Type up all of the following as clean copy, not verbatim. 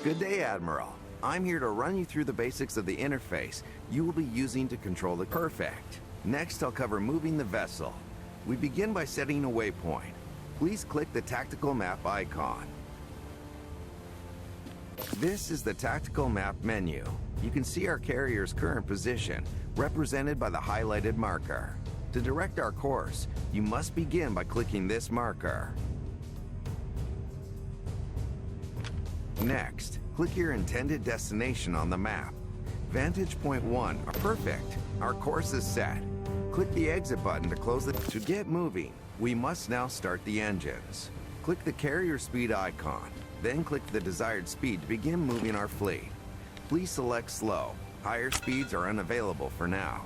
Good day, Admiral. I'm here to run you through the basics of the interface you will be using to control the Perfect. Next, I'll cover moving the vessel. We begin by setting a waypoint. Please click the tactical map icon. This is the tactical map menu. You can see our carrier's current position, represented by the highlighted marker. To direct our course, you must begin by clicking this marker. Next, click your intended destination on the map. Vantage point 1, perfect. Our course is set. Click the exit button to close it. To get moving, we must now start the engines. Click the carrier speed icon, then click the desired speed to begin moving our fleet. Please select slow. Higher speeds are unavailable for now.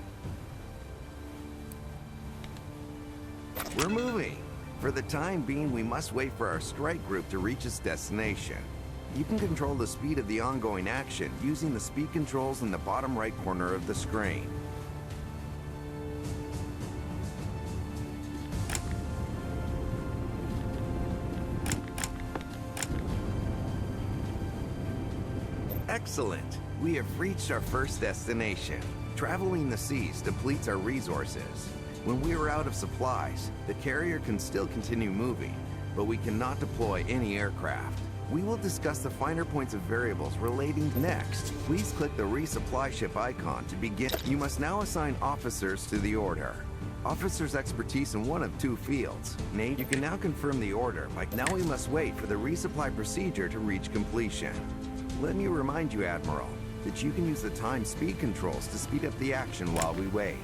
We're moving. For the time being, we must wait for our strike group to reach its destination. You can control the speed of the ongoing action using the speed controls in the bottom right corner of the screen. Excellent! We have reached our first destination. Traveling the seas depletes our resources. When we are out of supplies, the carrier can still continue moving, but we cannot deploy any aircraft. We will discuss the finer points of variables relating next. Please click the resupply ship icon to begin. You must now assign officers to the order. Officers' expertise in one of two fields. Nate, you can now confirm the order. Now we must wait for the resupply procedure to reach completion. Let me remind you, Admiral, that you can use the time speed controls to speed up the action while we wait.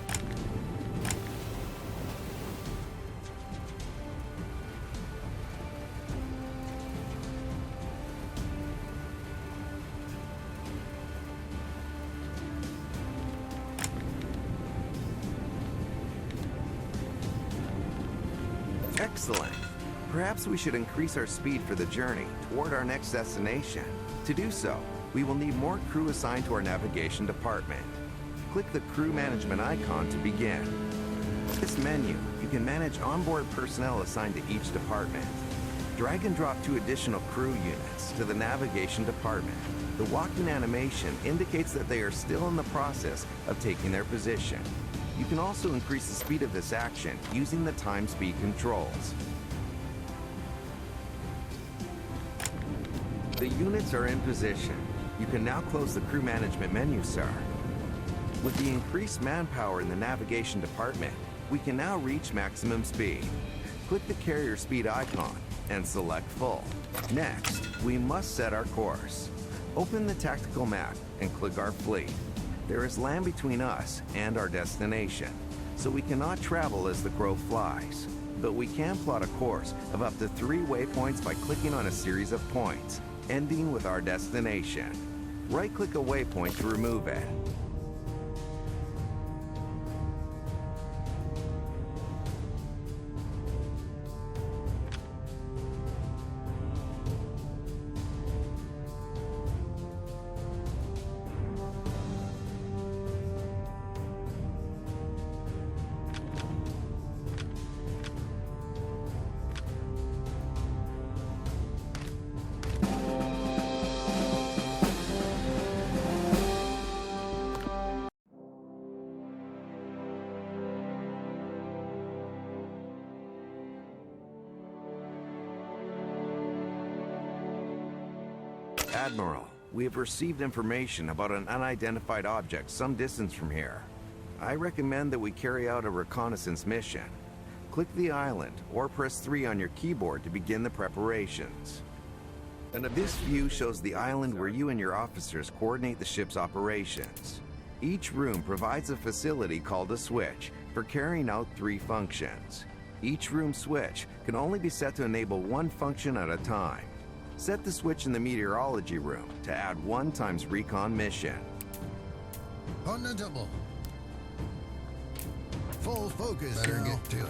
Excellent. Perhaps we should increase our speed for the journey toward our next destination. To do so, we will need more crew assigned to our navigation department. Click the crew management icon to begin. In this menu, you can manage onboard personnel assigned to each department. Drag and drop 2 additional crew units to the navigation department. The walking animation indicates that they are still in the process of taking their position. You can also increase the speed of this action using the time speed controls. The units are in position. You can now close the crew management menu, sir. With the increased manpower in the navigation department, we can now reach maximum speed. Click the carrier speed icon and select full. Next, we must set our course. Open the tactical map and click our fleet. There is land between us and our destination, so we cannot travel as the crow flies. But we can plot a course of up to 3 waypoints by clicking on a series of points, ending with our destination. Right-click a waypoint to remove it. Admiral, we have received information about an unidentified object some distance from here. I recommend that we carry out a reconnaissance mission. Click the island or press 3 on your keyboard to begin the preparations. And this view shows the island where you and your officers coordinate the ship's operations. Each room provides a facility called a switch for carrying out 3 functions. Each room switch can only be set to enable 1 function at a time. Set the switch in the meteorology room to add 1 times recon mission. On the double. Full focus. Better get to it.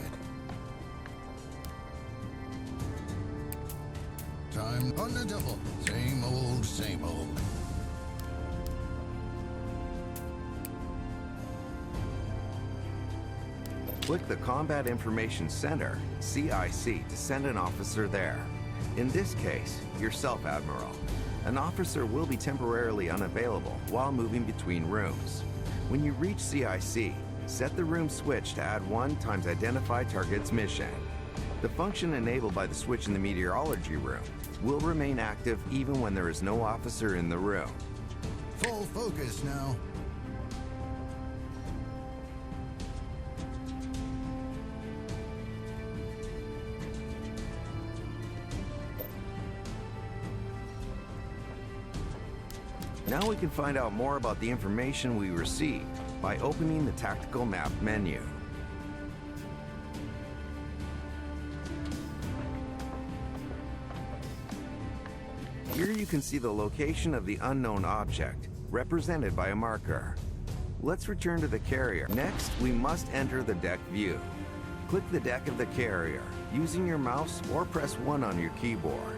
Time on the double. Same old, same old. Click the Combat Information Center, CIC, to send an officer there. In this case, yourself, Admiral. An officer will be temporarily unavailable while moving between rooms. When you reach CIC, set the room switch to add 1 times identify target's mission. The function enabled by the switch in the meteorology room will remain active even when there is no officer in the room. Full focus now. Now we can find out more about the information we received by opening the Tactical Map menu. Here you can see the location of the unknown object, represented by a marker. Let's return to the carrier. Next, we must enter the deck view. Click the deck of the carrier using your mouse or press 1 on your keyboard.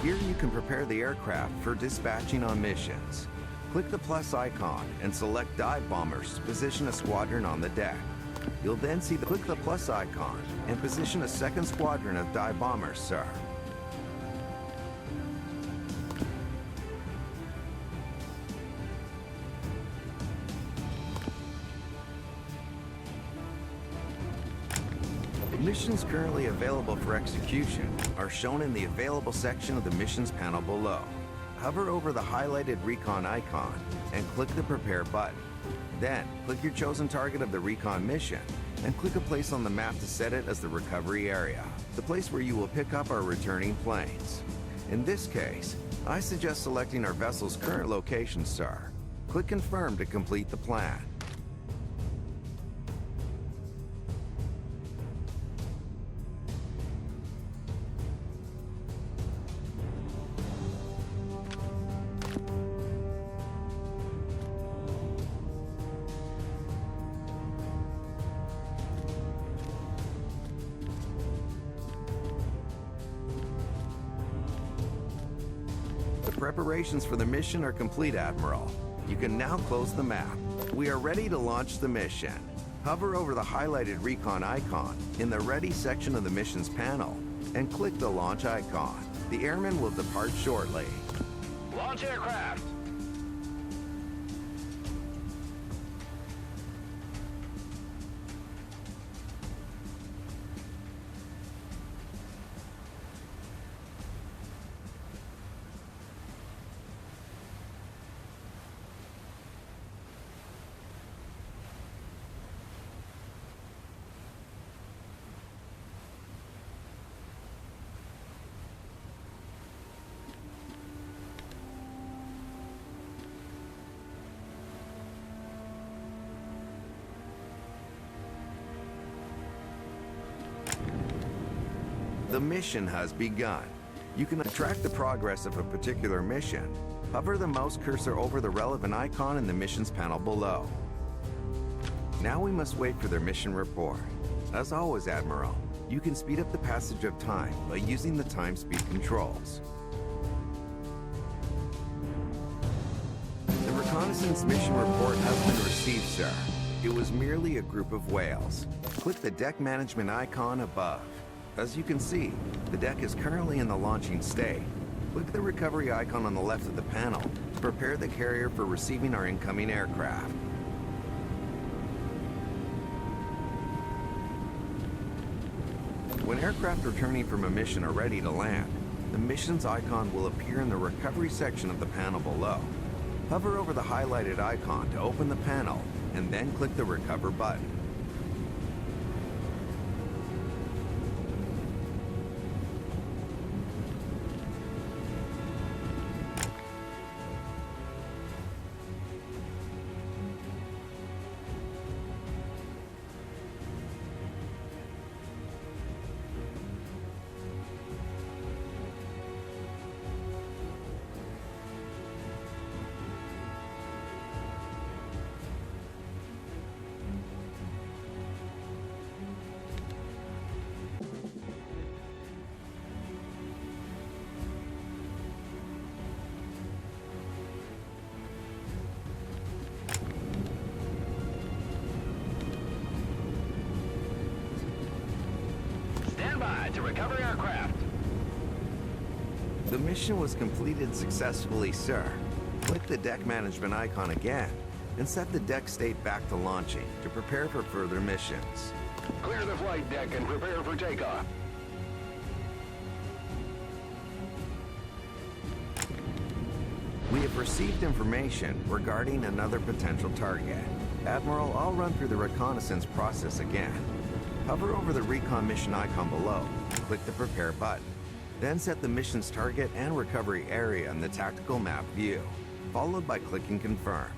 Here you can prepare the aircraft for dispatching on missions. Click the plus icon and select dive bombers to position a squadron on the deck. You'll then see click the plus icon and position a second squadron of dive bombers, sir. Missions currently available for execution are shown in the available section of the missions panel below. Hover over the highlighted recon icon and click the prepare button. Then click your chosen target of the recon mission and click a place on the map to set it as the recovery area, the place where you will pick up our returning planes. In this case, I suggest selecting our vessel's current location, sir. Click confirm to complete the plan. Preparations for the mission are complete, Admiral. You can now close the map. We are ready to launch the mission. Hover over the highlighted recon icon in the Ready section of the missions panel and click the launch icon. The airman will depart shortly. Launch aircraft! The mission has begun. You can track the progress of a particular mission. Hover the mouse cursor over the relevant icon in the missions panel below. Now we must wait for their mission report. As always, Admiral, you can speed up the passage of time by using the time speed controls. The reconnaissance mission report has been received, sir. It was merely a group of whales. Click the deck management icon above. As you can see, the deck is currently in the launching state. Click the recovery icon on the left of the panel to prepare the carrier for receiving our incoming aircraft. When aircraft returning from a mission are ready to land, the missions icon will appear in the recovery section of the panel below. Hover over the highlighted icon to open the panel and then click the recover button. To recover aircraft. The mission was completed successfully, sir. Click the deck management icon again and set the deck state back to launching to prepare for further missions. Clear the flight deck and prepare for takeoff. We have received information regarding another potential target. Admiral, I'll run through the reconnaissance process again. Hover over the recon mission icon below, click the prepare button. Then set the mission's target and recovery area in the tactical map view, followed by clicking confirm.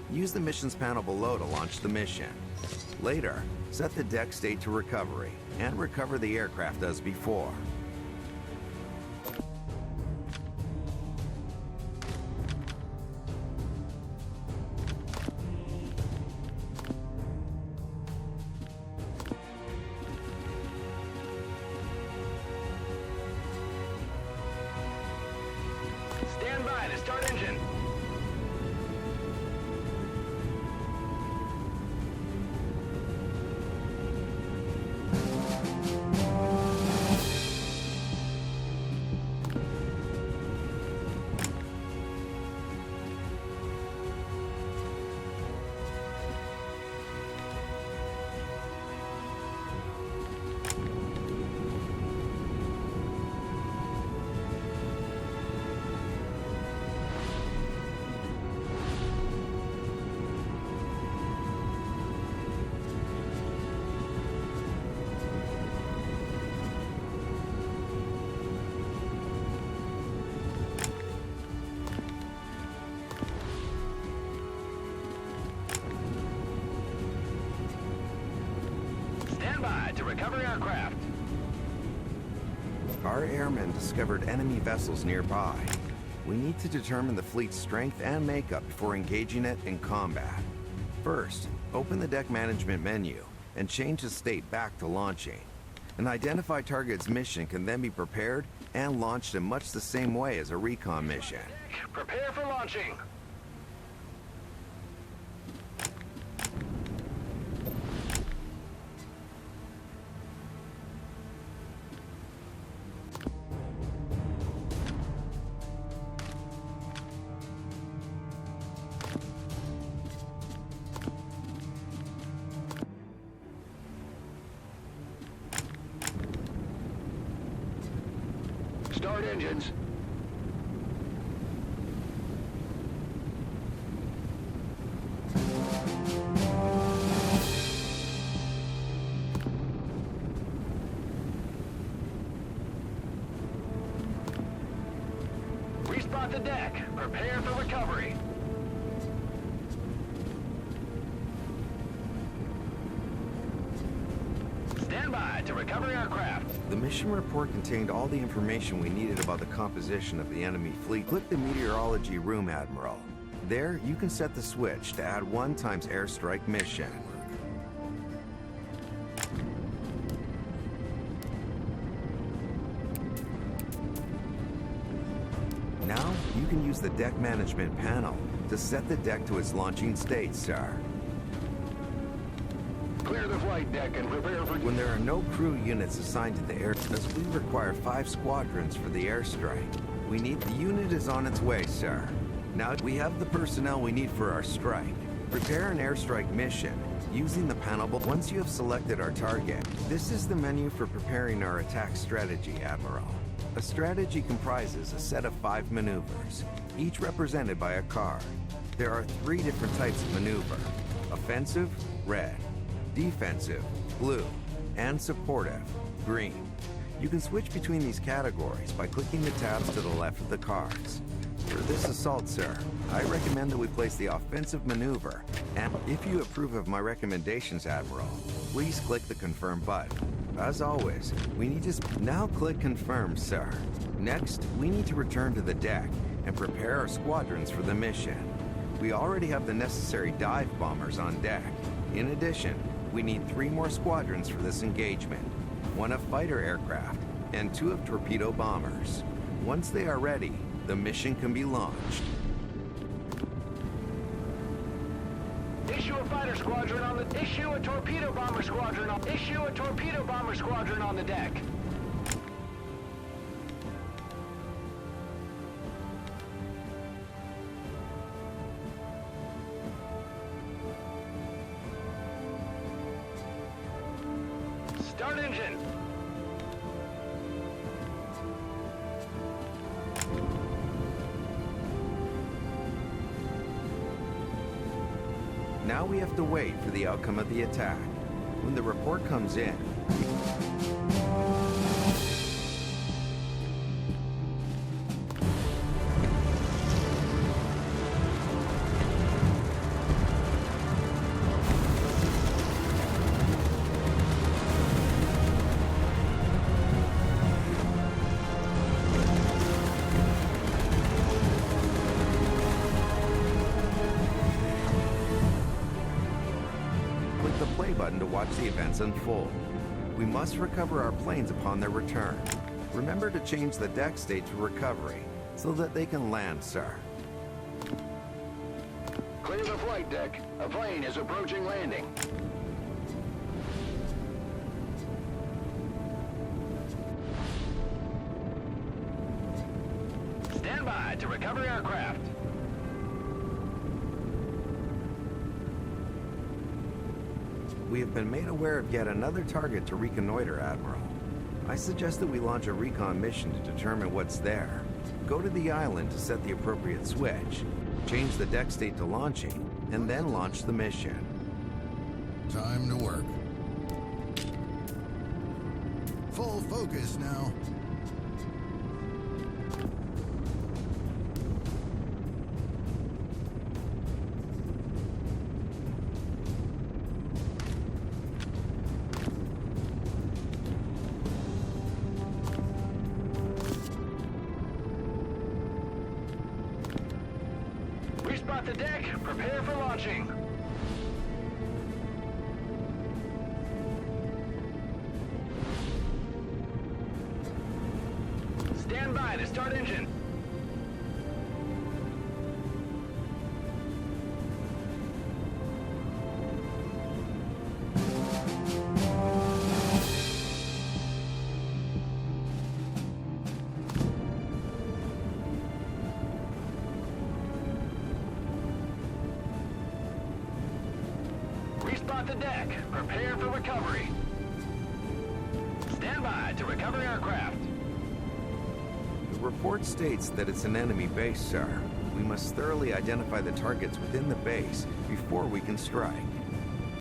Use the missions panel below to launch the mission. Later, set the deck state to recovery and recover the aircraft as before. Stand by to start engine. Stand by to recover aircraft. Our airmen discovered enemy vessels nearby. We need to determine the fleet's strength and makeup before engaging it in combat. First, open the deck management menu and change the state back to launching. An identified target's mission can then be prepared and launched in much the same way as a recon mission. Prepare for launching. Start engines. Respot the deck. Prepare for recovery. Stand by to recover aircraft. The mission report contained all the information we needed about the composition of the enemy fleet. Click the meteorology room, Admiral. There, you can set the switch to add 1 times airstrike mission. Now, you can use the deck management panel to set the deck to its launching state, sir. Clear the flight deck and prepare for... When there are no crew units assigned to the air, as we require 5 squadrons for the airstrike. The unit is on its way, sir. Now we have the personnel we need for our strike. Prepare an airstrike mission using the panel. Once you have selected our target, this is the menu for preparing our attack strategy, Admiral. A strategy comprises a set of 5 maneuvers, each represented by a card. There are 3 different types of maneuver: offensive, red; defensive, blue; and supportive, green. You can switch between these categories by clicking the tabs to the left of the cards. For this assault, sir, I recommend that we place the offensive maneuver, and if you approve of my recommendations, Admiral, please click the confirm button. As always, we need to now click confirm, sir. Next, we need to return to the deck and prepare our squadrons for the mission. We already have the necessary dive bombers on deck. In addition, we need 3 more squadrons for this engagement: 1 of fighter aircraft and 2 of torpedo bombers. Once they are ready, the mission can be launched. Issue a fighter squadron on the... Issue a torpedo bomber squadron on... Issue a torpedo bomber squadron on the deck. Start engine. Now we have to wait for the outcome of the attack. When the report comes in, click the play button to watch the events unfold. We must recover our planes upon their return. Remember to change the deck state to recovery so that they can land, sir. Clear the flight deck. A plane is approaching landing. Stand by to recover aircraft. We have been made aware of yet another target to reconnoiter, Admiral. I suggest that we launch a recon mission to determine what's there. Go to the island to set the appropriate switch, change the deck state to launching, and then launch the mission. Time to work. Full focus now. Respot the deck. Prepare for launching. Stand by to start engine. Respot the deck. Prepare for recovery. Stand by to recover aircraft. The report states that it's an enemy base, sir. We must thoroughly identify the targets within the base before we can strike.